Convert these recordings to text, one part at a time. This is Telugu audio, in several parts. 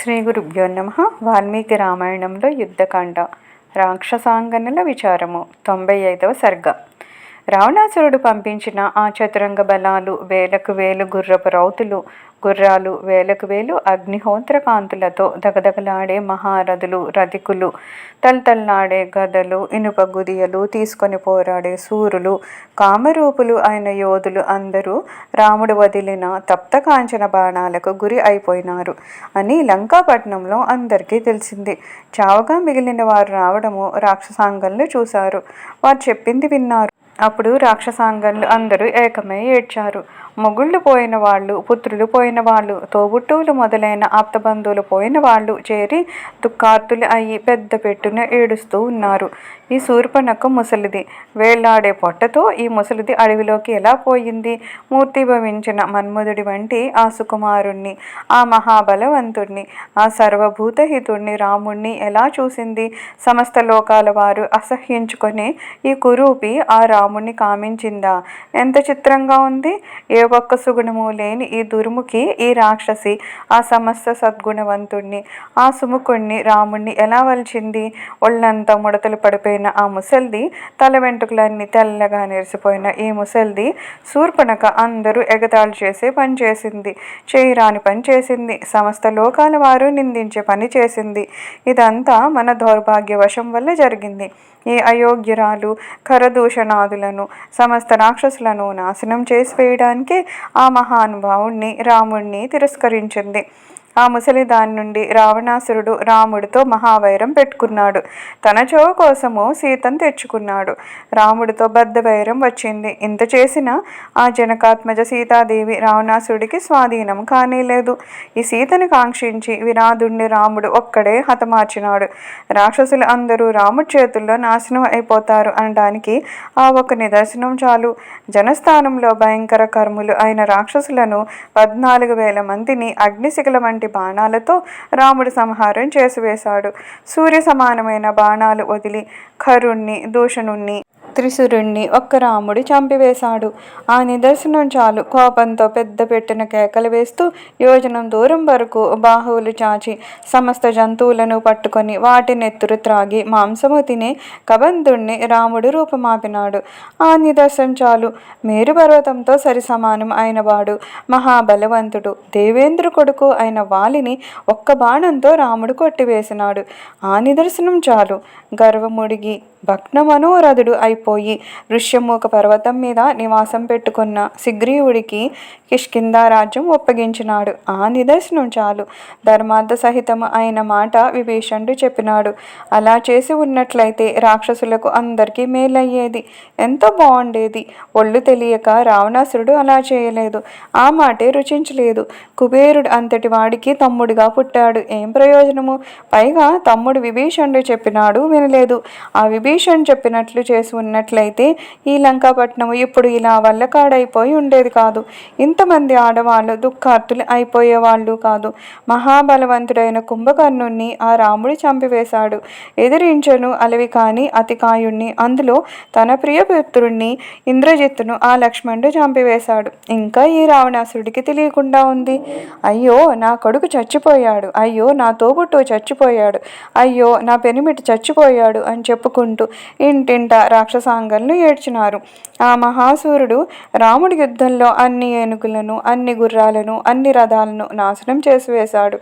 శ్రీ గురుభ్యో నమ. వాల్మీకి రామాయణంలో యుద్ధకాండ రాక్షసాంగనల విచారము 95వ సర్గ. రావణాసురుడు పంపించిన ఆ చతురంగ బలాలు, వేలకు వేలు గుర్రపు రౌతులు, గుర్రాలు, వేలకు వేలు అగ్నిహోత్ర కాంతులతో దగదగలాడే మహారథులు, రథికులు, తల్తల్లాడే గదలు, ఇనుప గుదియలు తీసుకొని పోరాడే సూరులు, కామరూపులు అయిన యోధులు అందరూ రాముడు వదిలిన తప్త కాంచన బాణాలకు గురి అయిపోయినారు అని లంకాపట్నంలో అందరికీ తెలిసింది. చావుగా మిగిలిన వారు రావడము రాక్షసాంగన్లు చూశారు. వారు చెప్పింది విన్నారు. అప్పుడు రాక్షసాంగన్లు అందరూ ఏకమై ఏడ్చారు. మొగుళ్ళు పోయిన వాళ్ళు, పుత్రులు పోయిన వాళ్ళు, తోబుట్టువులు మొదలైన ఆప్తబంధువులు పోయిన వాళ్ళు చేరి దుఃఖార్తులు అయ్యి పెద్ద పెట్టున ఏడుస్తూ ఉన్నారు. ఈ శూర్పణఖ ముసలిది, వేళ్లాడే పొట్టతో ఈ ముసలిది అడవిలోకి ఎలా పోయింది? మూర్తిభవించిన మన్మధుడి వంటి ఆ సుకుమారుణ్ణి, ఆ మహాబలవంతుణ్ణి, ఆ సర్వభూతహితుణ్ణి రాముణ్ణి ఎలా చూసింది? సమస్త లోకాల వారు అసహ్యించుకొని ఈ కురూపి ఆ రాముణ్ణి కామించిందా? ఎంత చిత్రంగా ఉంది! ఏ ఒక్క సుగుణము లేని ఈ దుర్ముఖి, ఈ రాక్షసి ఆ సమస్త సద్గుణవంతుణ్ణి, ఆ సుముఖుణ్ణి రాముణ్ణి ఎలా వల్చింది? ఒళ్ళంతా ముడతలు పడిపోయిన ఆ ముసల్ది, తల వెంట్రుకలన్నీ తెల్లగా నెరిసిపోయిన ఈ ముసల్ది శూర్పణఖ అందరూ ఎగతాళి చేసే పని చేసింది. చేయరాని పని చేసింది. సమస్త లోకాల వారు నిందించే పని చేసింది. ఇదంతా మన దౌర్భాగ్యవశం వల్ల జరిగింది. ఈ అయోగ్యురాలు కరదూషణాదులను, సమస్త రాక్షసులను నాశనం చేసి వేయడానికే ఆ మహానుభావుణ్ణి రాముణ్ణి తిరస్కరించింది. ఆ ముసలి దాని నుండి రావణాసురుడు రాముడితో మహావైరం పెట్టుకున్నాడు. తన చోవ కోసము సీతను తెచ్చుకున్నాడు. రాముడితో బద్ధవైరం వచ్చింది. ఇంత చేసిన ఆ జనకాత్మజ సీతాదేవి రావణాసురుడికి స్వాధీనం కానేలేదు. ఈ సీతను కాంక్షించి విరాధుణ్ణి రాముడు ఒక్కడే హతమార్చినాడు. రాక్షసులు అందరూ రాముడి చేతుల్లో నాశనం అయిపోతారు అనడానికి ఆ ఒక నిదర్శనం చాలు. జనస్థానంలో భయంకర కర్ములు అయిన రాక్షసులను 14,000 మందిని అగ్నిశిఖల వంటి బాణాలతో రాముడు సంహారం చేసివేశాడు. సూర్య సమానమైన బాణాలు వదిలి ఖరుణ్ణి, దూషణుణ్ణి, త్రిశురుణ్ణి ఒక్క రాముడు చంపివేశాడు. ఆ నిదర్శనం చాలు. కోపంతో పెద్ద పెట్టిన కేకలు వేస్తూ యోజనం దూరం వరకు బాహువులు చాచి సమస్త జంతువులను పట్టుకొని వాటి నెత్తురు త్రాగి మాంసము తినే కబంధుణ్ణి రాముడు రూపమాపినాడు. ఆ నిదర్శనం చాలు. మేరు పర్వతంతో సరి సమానం అయినవాడు, మహాబలవంతుడు, దేవేంద్ర కొడుకు అయిన వాలిని ఒక్క బాణంతో రాముడు కొట్టివేసినాడు. ఆ నిదర్శనం చాలు. గర్వముడిగి భగ్నమనోరథుడు అయిపోయి ఋష్యమూక పర్వతం మీద నివాసం పెట్టుకున్న సుగ్రీవుడికి కిష్కింధ రాజ్యం ఒప్పగించినాడు. ఆ నిదర్శనం చాలు. ధర్మార్థ సహితము అయిన మాట విభీషణుడు చెప్పినాడు. అలా చేసి ఉన్నట్లయితే రాక్షసులకు అందరికీ మేలయ్యేది, ఎంతో బాగుండేది. ఒళ్ళు తెలియక రావణాసురుడు అలా చేయలేదు. ఆ మాటే రుచించలేదు. కుబేరుడు అంతటి వాడికి తమ్ముడిగా పుట్టాడు. ఏం ప్రయోజనము? పైగా తమ్ముడు విభీషణుడు చెప్పినాడు వినలేదు. ఆ విభీషణుడు చెప్పినట్లు చేసి ఉన్నట్లయితే ఈ లంకాపట్నం ఇప్పుడు ఇలా వల్లకాడైపోయి ఉండేది కాదు. ఇంతమంది ఆడవాళ్ళు దుఃఖార్తులు అయిపోయేవాళ్ళు కాదు. మహాబలవంతుడైన కుంభకర్ణుణ్ణి ఆ రాముడు చంపివేశాడు. ఎదిరించను అలవి కాని అతికాయుణ్ణి, అందులో తన ప్రియపుత్రుణ్ణి ఇంద్రజిత్తును ఆ లక్ష్మణుడు చంపివేశాడు. ఇంకా ఈ రావణాసురుడికి తెలియకుండా ఉంది. అయ్యో నా కొడుకు చచ్చిపోయాడు, అయ్యో నా తోబుట్టు చచ్చిపోయాడు, అయ్యో నా పెనిమిటి చచ్చిపోయాడు అని చెప్పుకుంటూ ఇంటింట రాక్షసాంగన్లు ఏడ్చినారు. ఆ మహాసూరుడు రాముడి యుద్ధంలో అన్ని ఏనుగులను, అన్ని గుర్రాలను, అన్ని రథాలను నాశనం చేసివేశాడు.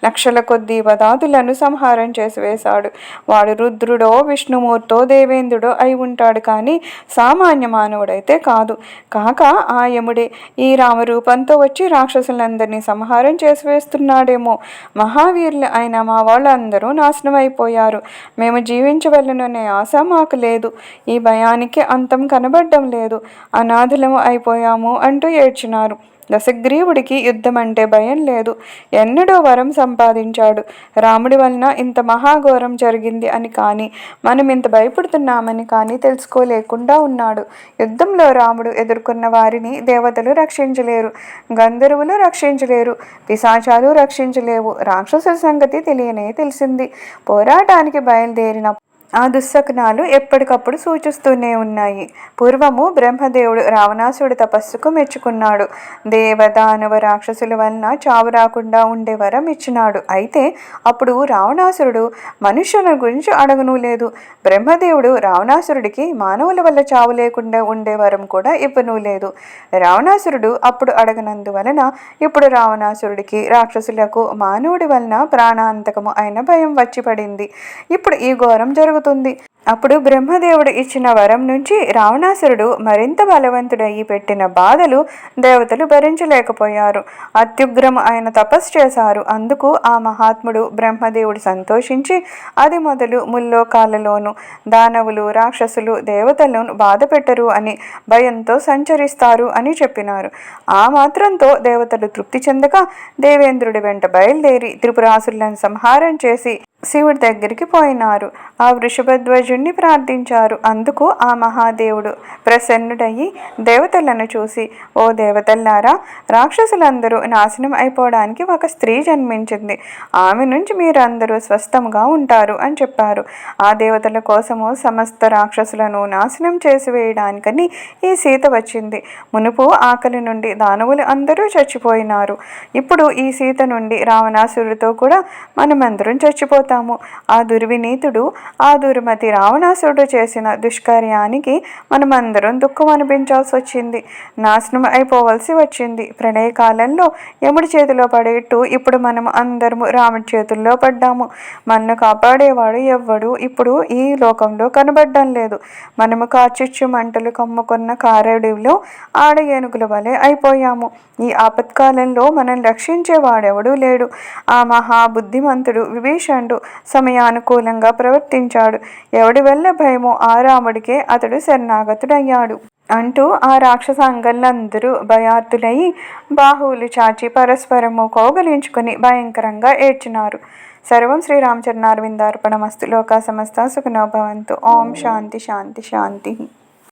లక్షల కొద్దీ వదాదులను సంహారం చేసివేశాడు. వాడు రుద్రుడో, విష్ణుమూర్తో, దేవేంద్రుడో అయి ఉంటాడు కానీ సామాన్య మానవుడైతే కాదు. కాక ఆ యముడే ఈ రామరూపంతో వచ్చి రాక్షసులందరినీ సంహారం చేసివేస్తున్నాడేమో. మహావీరులు అయిన మా వాళ్ళందరూ నాశనం అయిపోయారు. మేము జీవించవలననే ఆశ మాకు లేదు. ఈ భయానికి అంతం కనబడ్డం లేదు. అనాథులము అయిపోయాము అంటూ ఏడ్చినారు. దశగ్రీవుడికి యుద్ధం అంటే భయం లేదు. ఎన్నడో వరం సంపాదించాడు. రాముడి వలన ఇంత మహాఘోరం జరిగింది అని కానీ, మనం ఇంత భయపడుతున్నామని కానీ తెలుసుకోలేకుండా ఉన్నాడు. యుద్ధంలో రాముడు ఎదుర్కొన్న వారిని దేవతలు రక్షించలేరు, గంధర్వులు రక్షించలేరు, పిశాచాలు రక్షించలేవు. రాక్షసుల సంగతి తెలియనే తెలిసింది. పోరాటానికి బయలుదేరిన ఆ దుశ్శకునాలు ఎప్పటికప్పుడు సూచిస్తూనే ఉన్నాయి. పూర్వము బ్రహ్మదేవుడు రావణాసుడి తపస్సుకు మెచ్చుకున్నాడు. దేవదానవ రాక్షసుల వలన చావు రాకుండా ఉండే వరం ఇచ్చినాడు. అయితే అప్పుడు రావణాసురుడు మనుష్యుల గురించి అడగనూ లేదు. బ్రహ్మదేవుడు రావణాసురుడికి మానవుల వల్ల చావు లేకుండా ఉండే వరం కూడా ఇవ్వనూ లేదు. రావణాసురుడు అప్పుడు అడగనందువలన ఇప్పుడు రావణాసురుడికి రాక్షసులకు మానవుడి వలన ప్రాణాంతకము అయిన భయం వచ్చి పడింది. ఇప్పుడు ఈ ఘోరం జరుగుతుంది. అప్పుడు బ్రహ్మదేవుడు ఇచ్చిన వరం నుంచి రావణాసురుడు మరింత బలవంతుడయ్యి పెట్టిన బాధలు దేవతలు భరించలేకపోయారు. అత్యుగ్రము ఆయన తపస్సు చేశారు. అందుకు ఆ మహాత్ముడు బ్రహ్మదేవుడు సంతోషించి అది మొదలు ముల్లోకాలలోనూ దానవులు రాక్షసులు దేవతలను బాధ పెట్టరు అని భయంతో సంచరిస్తారు అని చెప్పినారు. ఆ మాత్రంతో దేవతలు తృప్తి చెందక దేవేంద్రుడి వెంట బయలుదేరి త్రిపురాసురులను సంహారం చేసి శివుడి దగ్గరికి పోయినారు. ఆ వృషభధ్వజుణ్ణి ప్రార్థించారు. అందుకు ఆ మహాదేవుడు ప్రసన్నుడయ్యి దేవతలను చూసి, ఓ దేవతల్లారా, రాక్షసులందరూ నాశనం అయిపోవడానికి ఒక స్త్రీ జన్మించింది. ఆమె నుంచి మీరందరూ స్వస్థముగా ఉంటారు అని చెప్పారు. ఆ దేవతల కోసము సమస్త రాక్షసులను నాశనం చేసివేయడానికని ఈ సీత వచ్చింది. మునుపు ఆకలి నుండి దానవులు అందరూ చచ్చిపోయినారు. ఇప్పుడు ఈ సీత నుండి రావణాసురుడితో కూడా మనమందరం చచ్చిపోతాం. ఆ దుర్వినీతుడు ఆ దుర్మతి రావణాసురుడు చేసిన దుష్కార్యానికి మనమందరం దుఃఖం అనిపించాల్సి వచ్చింది. నాశనం అయిపోవలసి వచ్చింది. ప్రళయకాలంలో యముడి చేతిలో పడేట్టు ఇప్పుడు మనం అందరము రాముడి చేతుల్లో పడ్డాము. మనను కాపాడేవాడు ఎవ్వడు ఇప్పుడు ఈ లోకంలో కనబడ్డం లేదు. మనము కాచిచ్చు మంటలు కమ్ముకున్న కారడిలో ఆడ ఏనుగుల వలె అయిపోయాము. ఈ ఆపత్కాలంలో మనం రక్షించేవాడెవడూ లేడు. ఆ మహాబుద్ధిమంతుడు విభీషణుడు సమయానుకూలంగా ప్రవర్తించాడు. ఎవడి వల్ల భయమో ఆ రాముడికే అతడు శరణాగతుడయ్యాడు అంటూ ఆ రాక్షసాంగలందరూ భయార్తులయ్యి బాహువులు చాచి పరస్పరము కౌగలించుకుని భయంకరంగా ఏడ్చినారు. సర్వం శ్రీరామచరణారవిందార్పణమస్తు. లోకా సమస్త సుఖినో భవంతు. ఓం శాంతి శాంతి శాంతి.